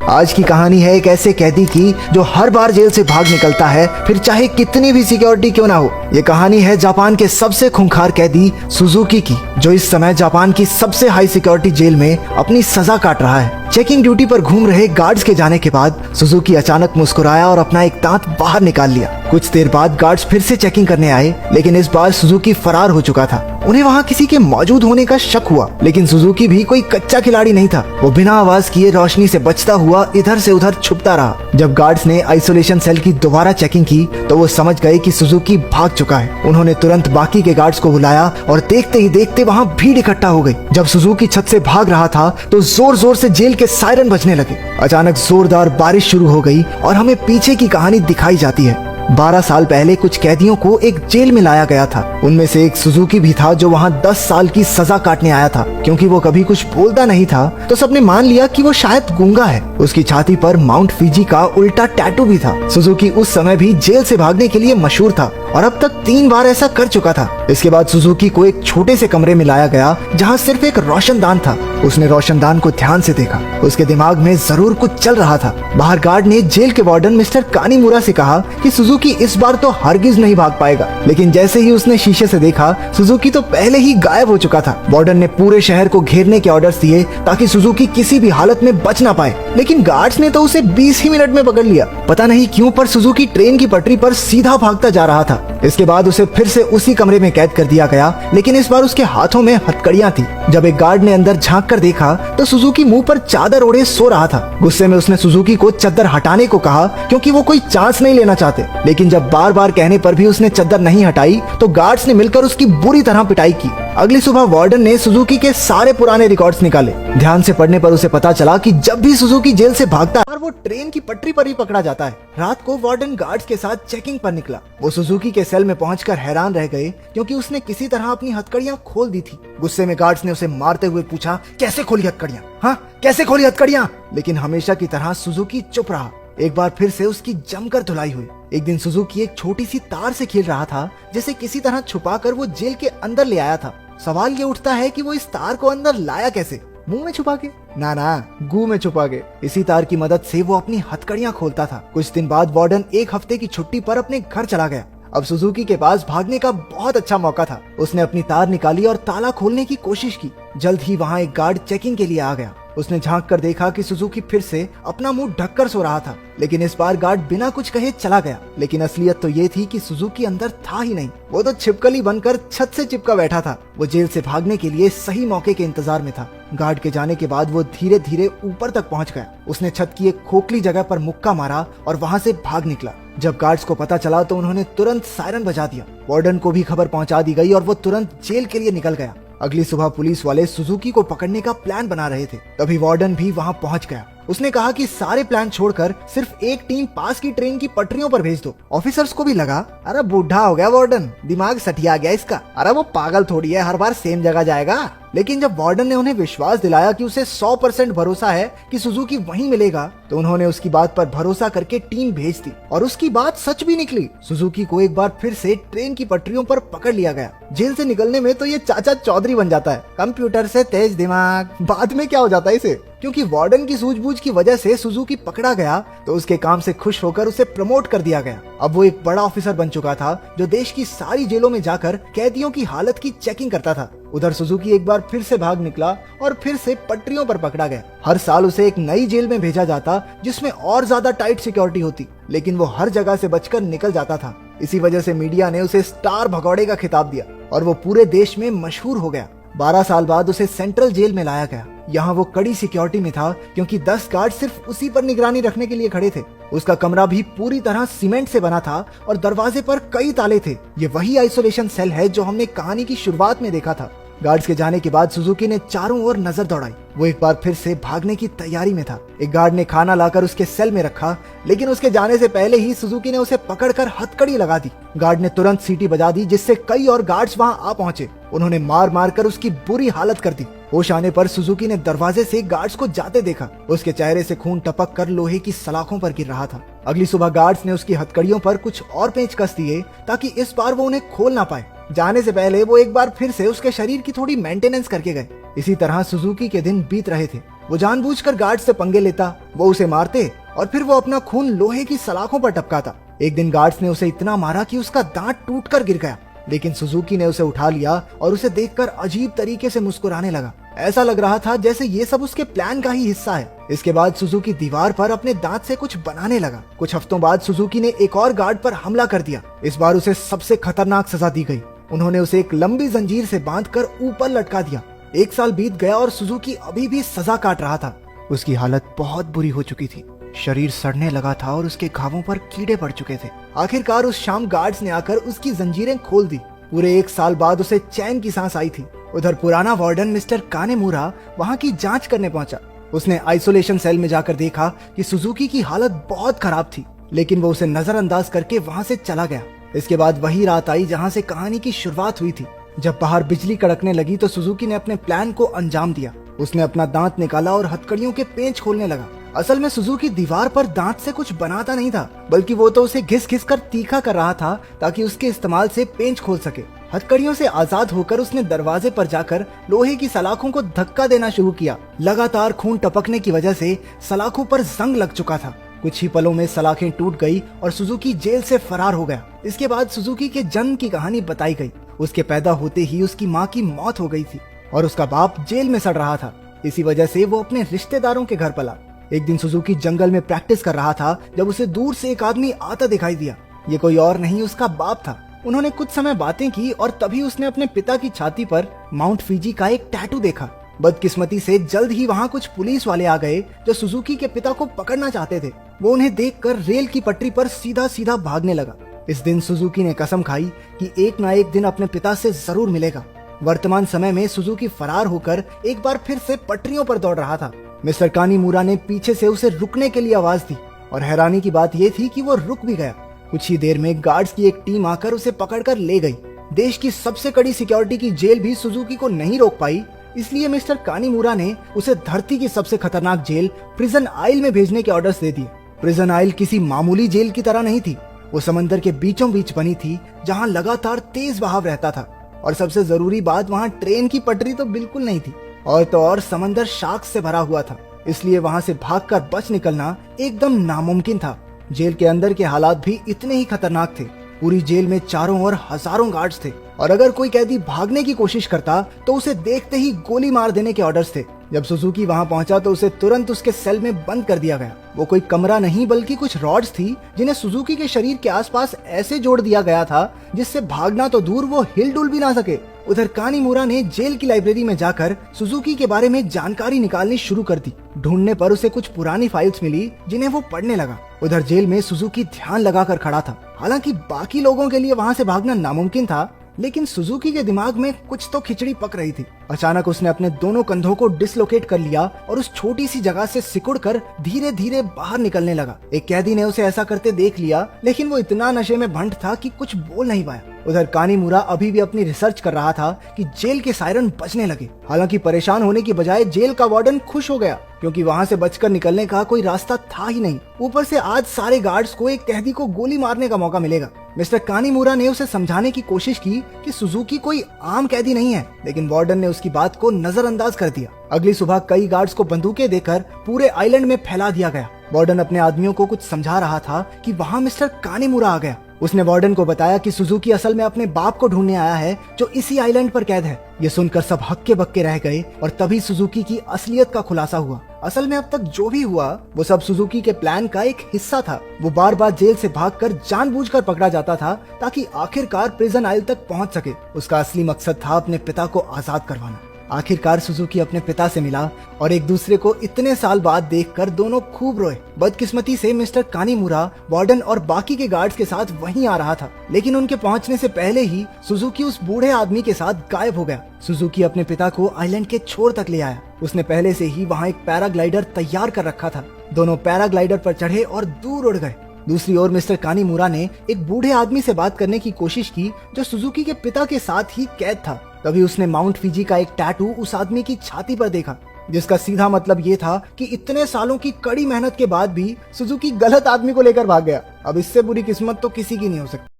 आज की कहानी है एक ऐसे कैदी की जो हर बार जेल से भाग निकलता है, फिर चाहे कितनी भी सिक्योरिटी क्यों ना हो। ये कहानी है जापान के सबसे खूंखार कैदी सुजुकी की, जो इस समय जापान की सबसे हाई सिक्योरिटी जेल में अपनी सजा काट रहा है। चेकिंग ड्यूटी पर घूम रहे गार्ड्स के जाने के बाद सुजुकी अचानक मुस्कुराया और अपना एक दांत बाहर निकाल लिया। कुछ देर बाद गार्ड्स फिर से चेकिंग करने आए, लेकिन इस बार सुजुकी फरार हो चुका था। उन्हें वहाँ किसी के मौजूद होने का शक हुआ, लेकिन सुजुकी भी कोई कच्चा खिलाड़ी नहीं था। वो बिना आवाज किए रोशनी से बचता हुआ इधर से उधर छुपता रहा। जब गार्ड्स ने आइसोलेशन सेल की दोबारा चेकिंग की तो वो समझ गए कि सुजुकी भाग चुका है। उन्होंने तुरंत बाकी के गार्ड्स को बुलाया और देखते ही देखते वहाँ भीड़ इकट्ठा हो गई। जब सुजुकी छत से भाग रहा था तो जोर जोर से जेल के सायरन बजने लगे। अचानक जोरदार बारिश शुरू हो गई और हमें पीछे की कहानी दिखाई जाती है। 12 साल पहले कुछ कैदियों को एक जेल में लाया गया था। उनमें से एक सुजुकी भी था जो वहाँ 10 साल की सजा काटने आया था। क्योंकि वो कभी कुछ बोलता नहीं था तो सबने मान लिया कि वो शायद गूंगा है। उसकी छाती पर माउंट फिजी का उल्टा टैटू भी था। सुजुकी उस समय भी जेल से भागने के लिए मशहूर था और अब तक 3 बार ऐसा कर चुका था। इसके बाद सुजुकी को एक छोटे से कमरे में लाया गया जहाँ सिर्फ एक रोशनदान था। उसने रोशनदान को ध्यान से देखा। उसके दिमाग में जरूर कुछ चल रहा था। बाहर गार्ड ने जेल के वार्डन मिस्टर कानीमुरा से कहा कि सुजुकी इस बार तो हरगिज नहीं भाग पाएगा, लेकिन जैसे ही उसने शीशे से देखा सुजुकी तो पहले ही गायब हो चुका था। वार्डन ने पूरे शहर को घेरने के ऑर्डर्स दिए ताकि सुजुकी किसी भी हालत में बच ना पाए, लेकिन गार्ड्स ने तो उसे 20 ही मिनट में पकड़ लिया। पता नहीं क्यों पर सुजुकी ट्रेन की पटरी पर सीधा भागता जा रहा था। इसके बाद उसे फिर से उसी कमरे में कैद कर दिया गया, लेकिन इस बार उसके हाथों में हथकड़ियां थी। जब एक गार्ड ने अंदर झांक कर देखा तो सुजुकी मुंह पर चादर ओढ़े सो रहा था। गुस्से में उसने सुजुकी को चादर हटाने को कहा क्योंकि वो कोई चांस नहीं लेना चाहते, लेकिन जब बार बार कहने पर भी उसने चादर नहीं हटाई तो गार्ड्स ने मिलकर उसकी बुरी तरह पिटाई की। अगली सुबह वार्डन ने सुजुकी के सारे पुराने रिकॉर्ड्स निकाले। ध्यान से पढ़ने पर उसे पता चला कि जब भी सुजुकी जेल से भागता है और वो ट्रेन की पटरी पर ही पकड़ा जाता है। रात को वार्डन गार्ड्स के साथ चेकिंग पर निकला। वो सुजुकी के सेल में पहुंचकर हैरान रह गए क्योंकि उसने किसी तरह अपनी हथकड़ियां खोल दी थी। गुस्से में गार्ड्स ने उसे मारते हुए पूछा, कैसे खोली हथकड़ियां? हाँ, कैसे खोली हथकड़ियां? लेकिन हमेशा की तरह सुजुकी चुप रहा। एक बार फिर से उसकी जमकर धुलाई हुई। एक दिन सुजुकी एक छोटी सी तार से खेल रहा था जिसे किसी तरह छुपाकर वो जेल के अंदर ले आया था। सवाल ये उठता है कि वो इस तार को अंदर लाया कैसे? मुंह में छुपा के? ना, गू में छुपा के। इसी तार की मदद से वो अपनी हथकड़ियां खोलता था। कुछ दिन बाद वार्डन एक हफ्ते की छुट्टी पर अपने घर चला गया। अब सुजुकी के पास भागने का बहुत अच्छा मौका था। उसने अपनी तार निकाली और ताला खोलने की कोशिश की। जल्द ही वहाँ एक गार्ड चेकिंग के लिए आ गया। उसने झांक कर देखा कि सुजुकी फिर से अपना मुंह ढककर सो रहा था, लेकिन इस बार गार्ड बिना कुछ कहे चला गया। लेकिन असलियत तो ये थी कि सुजुकी अंदर था ही नहीं। वो तो छिपकली बनकर छत से चिपका बैठा था। वो जेल से भागने के लिए सही मौके के इंतजार में था। गार्ड के जाने के बाद वो धीरे धीरे ऊपर तक पहुंच गया। उसने छत की एक खोखली जगह पर मुक्का मारा और वहाँ से भाग निकला। जब गार्ड्स को पता चला तो उन्होंने तुरंत सायरन बजा दिया। वार्डन को भी खबर पहुंचा दी गई और वो तुरंत जेल के लिए निकल गया। अगली सुबह पुलिस वाले सुजुकी को पकड़ने का प्लान बना रहे थे। तभी वार्डन भी वहां पहुंच गया। उसने कहा कि सारे प्लान छोड़कर सिर्फ एक टीम पास की ट्रेन की पटरियों पर भेज दो। ऑफिसर्स को भी लगा, अरे बूढ़ा हो गया वार्डन, दिमाग सटिया गया इसका, अरे वो पागल थोड़ी है, हर बार सेम जगह जाएगा। लेकिन जब वार्डन ने उन्हें विश्वास दिलाया कि उसे 100% भरोसा है कि सुजुकी वहीं मिलेगा, तो उन्होंने उसकी बात पर भरोसा करके टीम भेज दी और उसकी बात सच भी निकली। सुजुकी को एक बार फिर से ट्रेन की पटरियों पर पकड़ लिया गया। जेल से निकलने में तो ये चाचा चौधरी बन जाता है, कंप्यूटर से तेज दिमाग। बाद में क्या हो जाता है इसे? क्योंकि वार्डन की सूझबूझ की वजह से सुजुकी पकड़ा गया तो उसके काम से खुश होकर उसे प्रमोट कर दिया गया। अब वो एक बड़ा ऑफिसर बन चुका था जो देश की सारी जेलों में जाकर कैदियों की हालत की चेकिंग करता था। उधर सुजुकी एक बार फिर से भाग निकला और फिर से पटरियों पर पकड़ा गया। हर साल उसे एक नई जेल में भेजा जाता जिसमें और ज्यादा टाइट सिक्योरिटी होती, लेकिन वो हर जगह से बचकर निकल जाता था। इसी वजह से मीडिया ने उसे स्टार भगौड़े का खिताब दिया और वो पूरे देश में मशहूर हो गया। 12 साल बाद उसे सेंट्रल जेल में लाया गया। यहाँ वो कड़ी सिक्योरिटी में था क्योंकि 10 गार्ड सिर्फ उसी पर निगरानी रखने के लिए खड़े थे। उसका कमरा भी पूरी तरह सीमेंट से बना था और दरवाजे पर कई ताले थे। ये वही आइसोलेशन सेल है जो हमने कहानी की शुरुआत में देखा था। गार्ड्स के जाने के बाद सुजुकी ने चारों ओर नजर दौड़ाई। वो एक बार फिर से भागने की तैयारी में था। एक गार्ड ने खाना लाकर उसके सेल में रखा, लेकिन उसके जाने से पहले ही सुजुकी ने उसे पकड़कर हथकड़ी लगा दी। गार्ड ने तुरंत सीटी बजा दी जिससे कई और गार्ड्स वहां आ पहुंचे। उन्होंने मार मार कर उसकी बुरी हालत कर दी। होश आने पर सुजुकी ने दरवाजे से गार्ड्स को जाते देखा। उसके चेहरे से खून टपक कर लोहे की सलाखों पर गिर रहा था। अगली सुबह गार्ड्स ने उसकी हथकड़ियों पर कुछ और पेंच कस दिए ताकि इस बार वो उन्हें खोल ना पाए। जाने से पहले वो एक बार फिर से उसके शरीर की थोड़ी मेंटेनेंस करके गए। इसी तरह सुजुकी के दिन बीत रहे थे। वो जानबूझकर गार्ड से पंगे लेता, वो उसे मारते और फिर वो अपना खून लोहे की सलाखों पर टपकाता। एक दिन गार्ड्स ने उसे इतना मारा कि उसका दांत टूटकर गिर गया, लेकिन सुजुकी ने उसे उठा लिया और उसे देखकर अजीब तरीके से मुस्कुराने लगा। ऐसा लग रहा था जैसे ये सब उसके प्लान का ही हिस्सा है। इसके बाद सुजुकी दीवार पर अपने दांत से कुछ बनाने लगा। कुछ हफ्तों बाद सुजुकी ने एक और गार्ड पर हमला कर दिया। इस बार उसे सबसे खतरनाक सजा दी गई। उन्होंने उसे एक लंबी जंजीर से बांधकर ऊपर लटका दिया। 1 साल बीत गया और सुजुकी अभी भी सजा काट रहा था। उसकी हालत बहुत बुरी हो चुकी थी। शरीर सड़ने लगा था और उसके घावों पर कीड़े पड़ चुके थे। आखिरकार उस शाम गार्ड्स ने आकर उसकी जंजीरें खोल दी। पूरे 1 साल बाद उसे चैन की सांस आई थी। उधर पुराना वार्डन मिस्टर कानेमुरा वहां की जांच करने पहुंचा। उसने आइसोलेशन सेल में जाकर देखा कि सुजुकी की हालत बहुत खराब थी, लेकिन वो उसे नजरअंदाज करके वहां से चला गया। इसके बाद वही रात आई जहां से कहानी की शुरुआत हुई थी। जब बाहर बिजली कड़कने लगी तो सुजुकी ने अपने प्लान को अंजाम दिया। उसने अपना दांत निकाला और हथकड़ियों के पेंच खोलने लगा। असल में सुजुकी दीवार पर दांत से कुछ बनाता नहीं था, बल्कि वो तो उसे घिस घिस कर तीखा कर रहा था ताकि उसके इस्तेमाल से पेंच खोल सके। हथकड़ियों से आजाद होकर उसने दरवाजे पर जाकर लोहे की सलाखों को धक्का देना शुरू किया। लगातार खून टपकने की वजह से सलाखों पर जंग लग चुका था। कुछ ही पलों में सलाखें टूट गई और सुजुकी जेल से फरार हो गया। इसके बाद सुजुकी के जन्म की कहानी बताई गई। उसके पैदा होते ही उसकी माँ की मौत हो गई थी और उसका बाप जेल में सड़ रहा था। इसी वजह से वो अपने रिश्तेदारों के घर पला। एक दिन सुजुकी जंगल में प्रैक्टिस कर रहा था जब उसे दूर से एक आदमी आता दिखाई दिया। ये कोई और नहीं उसका बाप था। उन्होंने कुछ समय बातें की और तभी उसने अपने पिता की छाती पर माउंट फिजी का एक टैटू देखा। बदकिस्मती से जल्द ही वहाँ कुछ पुलिस वाले आ गए जो सुजुकी के पिता को पकड़ना चाहते थे। वो उन्हें देखकर रेल की पटरी पर सीधा सीधा भागने लगा। इस दिन सुजुकी ने कसम खाई कि एक ना एक दिन अपने पिता से जरूर मिलेगा। वर्तमान समय में सुजुकी फरार होकर एक बार फिर से पटरियों पर दौड़ रहा था। मिस्टर कानीमुरा ने पीछे से उसे रुकने के लिए आवाज दी और हैरानी की बात यह थी कि वो रुक भी गया। कुछ ही देर में गार्ड्स की एक टीम आकर उसे पकड़कर ले गई। देश की सबसे कड़ी सिक्योरिटी की जेल भी सुजुकी को नहीं रोक पाई, इसलिए मिस्टर कानीमुरा ने उसे धरती की सबसे खतरनाक जेल प्रिजन आइल में भेजने के ऑर्डर्स दे दिए। प्रिजन आइल किसी मामूली जेल की तरह नहीं थी। वो समंदर के बीचों बीच बनी थी जहाँ लगातार तेज बहाव रहता था और सबसे जरूरी बात वहाँ ट्रेन की पटरी तो बिल्कुल नहीं थी। और तो और समंदर शार्क्स से भरा हुआ था, इसलिए वहाँ से भागकर बच निकलना एकदम नामुमकिन था। जेल के अंदर के हालात भी इतने ही खतरनाक थे। पूरी जेल में चारों ओर हजारों गार्ड्स थे और अगर कोई कैदी भागने की कोशिश करता तो उसे देखते ही गोली मार देने के ऑर्डर्स थे। जब सुजुकी वहां पहुंचा तो उसे तुरंत उसके सेल में बंद कर दिया गया। वो कोई कमरा नहीं बल्कि कुछ रॉड्स थी जिन्हें सुजुकी के शरीर के आसपास ऐसे जोड़ दिया गया था जिससे भागना तो दूर वो हिल डुल भी ना सके। उधर कानीमुरा ने जेल की लाइब्रेरी में जाकर सुजुकी के बारे में जानकारी निकालनी शुरू कर दी। ढूंढने पर उसे कुछ पुरानी फाइल्स मिली जिन्हें वो पढ़ने लगा। उधर जेल में सुजुकी ध्यान लगाकर खड़ा था। हालांकि बाकी लोगों के लिए वहां से भागना नामुमकिन था, लेकिन सुजुकी के दिमाग में कुछ तो खिचड़ी पक रही थी। अचानक उसने अपने दोनों कंधों को डिसलोकेट कर लिया और उस छोटी सी जगह से सिकुड़कर धीरे धीरे बाहर निकलने लगा। एक कैदी ने उसे ऐसा करते देख लिया, लेकिन वो इतना नशे में भंट था कि कुछ बोल नहीं पाया। उधर कानीमुरा अभी भी अपनी रिसर्च कर रहा था कि जेल के सायरन बजने लगे। हालांकि परेशान होने की बजाय जेल का वार्डन खुश हो गया, क्योंकि वहां से बचकर निकलने का कोई रास्ता था ही नहीं। ऊपर से आज सारे गार्ड्स को एक कैदी को गोली मारने का मौका मिलेगा। मिस्टर कानीमुरा ने उसे समझाने की कोशिश की कि सुजुकी कोई आम कैदी नहीं है, लेकिन वार्डन ने उसकी बात को नजरअंदाज कर दिया। अगली सुबह कई गार्ड्स को बंदूकें देकर पूरे आइलैंड में फैला दिया गया। वार्डन अपने आदमियों को कुछ समझा रहा था कि वहाँ मिस्टर कानीमुरा आ गया। उसने वार्डन को बताया कि सुजुकी असल में अपने बाप को ढूंढने आया है जो इसी आइलैंड पर कैद है। ये सुनकर सब हक्के बक्के रह गए और तभी सुजुकी की असलियत का खुलासा हुआ। असल में अब तक जो भी हुआ वो सब सुजुकी के प्लान का एक हिस्सा था। वो बार बार जेल से भागकर जानबूझकर पकड़ा जाता था ताकि आखिरकार प्रिजन आइल तक पहुंच सके। उसका असली मकसद था अपने पिता को आजाद करवाना। आखिरकार सुजुकी अपने पिता से मिला और एक दूसरे को इतने साल बाद देखकर दोनों खूब रोए। बदकिस्मती से मिस्टर कानीमुरा वार्डन और बाकी के गार्ड्स के साथ वहीं आ रहा था, लेकिन उनके पहुंचने से पहले ही सुजुकी उस बूढ़े आदमी के साथ गायब हो गया। सुजुकी अपने पिता को आइलैंड के छोर तक ले आया। उसने पहले से ही वहाँ एक पैराग्लाइडर तैयार कर रखा था। दोनों पैराग्लाइडर पर चढ़े और दूर उड़ गए। दूसरी ओर मिस्टर कानीमुरा ने एक बूढ़े आदमी से बात करने की कोशिश की जो सुजुकी के पिता के साथ ही कैद था। तभी उसने माउंट फिजी का एक टैटू उस आदमी की छाती पर देखा, जिसका सीधा मतलब ये था कि इतने सालों की कड़ी मेहनत के बाद भी सुजुकी गलत आदमी को लेकर भाग गया। अब इससे बुरी किस्मत तो किसी की नहीं हो सकती।